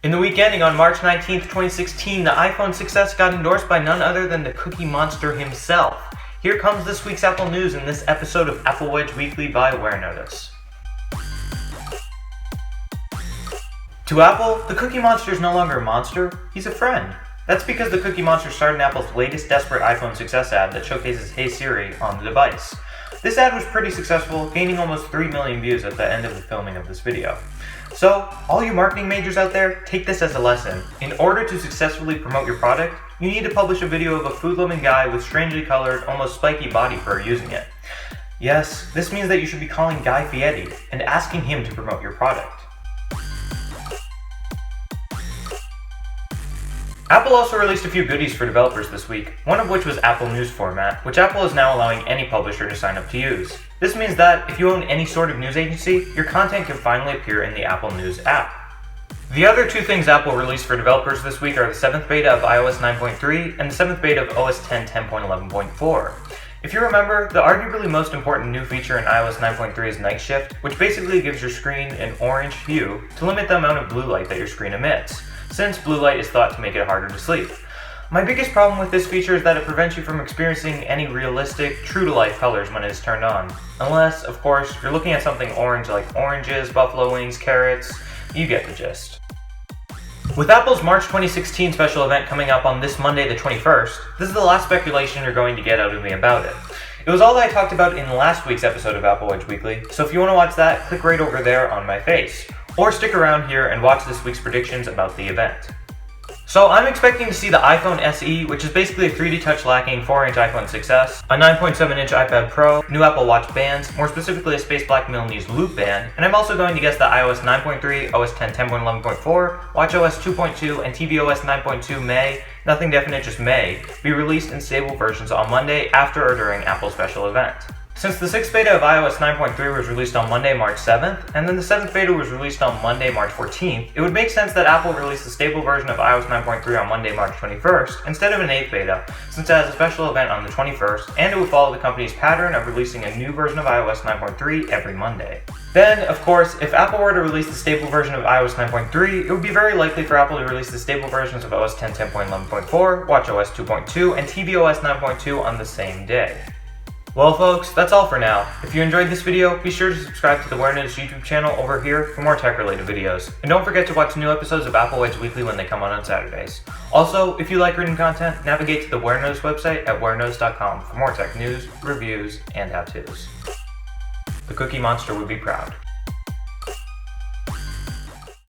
In the week ending on March 19th, 2016, the iPhone 6s got endorsed by none other than the Cookie Monster himself. Here comes this week's Apple news in this episode of Apple Wedge Weekly by WearNotice. To Apple, the Cookie Monster is no longer a monster, he's a friend. That's because the Cookie Monster starred in Apple's latest desperate iPhone 6s ad that showcases Hey Siri on the device. This ad was pretty successful, gaining almost 3 million views at the end of the filming of this video. So, all you marketing majors out there, take this as a lesson. In order to successfully promote your product, you need to publish a video of a food-loving guy with strangely colored, almost spiky body fur using it. Yes, this means that you should be calling Guy Fieri and asking him to promote your product. Apple also released a few goodies for developers this week, one of which was Apple News format, which Apple is now allowing any publisher to sign up to use. This means that if you own any sort of news agency, your content can finally appear in the Apple News app. The other two things Apple released for developers this week are the 7th beta of iOS 9.3 and the 7th beta of OS X 10.11.4. If you remember, the arguably most important new feature in iOS 9.3 is Night Shift, which basically gives your screen an orange hue to limit the amount of blue light that your screen emits, since blue light is thought to make it harder to sleep. My biggest problem with this feature is that it prevents you from experiencing any realistic, true-to-life colors when it is turned on. Unless, of course, you're looking at something orange like oranges, buffalo wings, carrots, you get the gist. With Apple's March 2016 special event coming up on this Monday the 21st, this is the last speculation you're going to get out of me about it. It was all that I talked about in last week's episode of Apple Wedge Weekly, so if you want to watch that, click right over there on my face. Or stick around here and watch this week's predictions about the event. So I'm expecting to see the iPhone SE, which is basically a 3D touch lacking 4-inch iPhone 6s, a 9.7-inch iPad Pro, new Apple Watch bands, more specifically a Space Black Milanese Loop band, and I'm also going to guess that iOS 9.3, OS X 10.11.4, watchOS 2.2, and tvOS 9.2 may, nothing definite, just may, be released in stable versions on Monday after or during Apple's special event. Since the 6th beta of iOS 9.3 was released on Monday, March 7th, and then the 7th beta was released on Monday, March 14th, it would make sense that Apple released a stable version of iOS 9.3 on Monday, March 21st, instead of an 8th beta, since it has a special event on the 21st, and it would follow the company's pattern of releasing a new version of iOS 9.3 every Monday. Then, of course, if Apple were to release the stable version of iOS 9.3, it would be very likely for Apple to release the stable versions of OS X 10.11.4, watchOS 2.2, and tvOS 9.2 on the same day. Well folks, that's all for now. If you enjoyed this video, be sure to subscribe to the WearNotice YouTube channel over here for more tech-related videos. And don't forget to watch new episodes of Apple Wedge Weekly when they come on Saturdays. Also, if you like written content, navigate to the WearNotice website at wearnotice.com for more tech news, reviews, and how-tos. The Cookie Monster would be proud.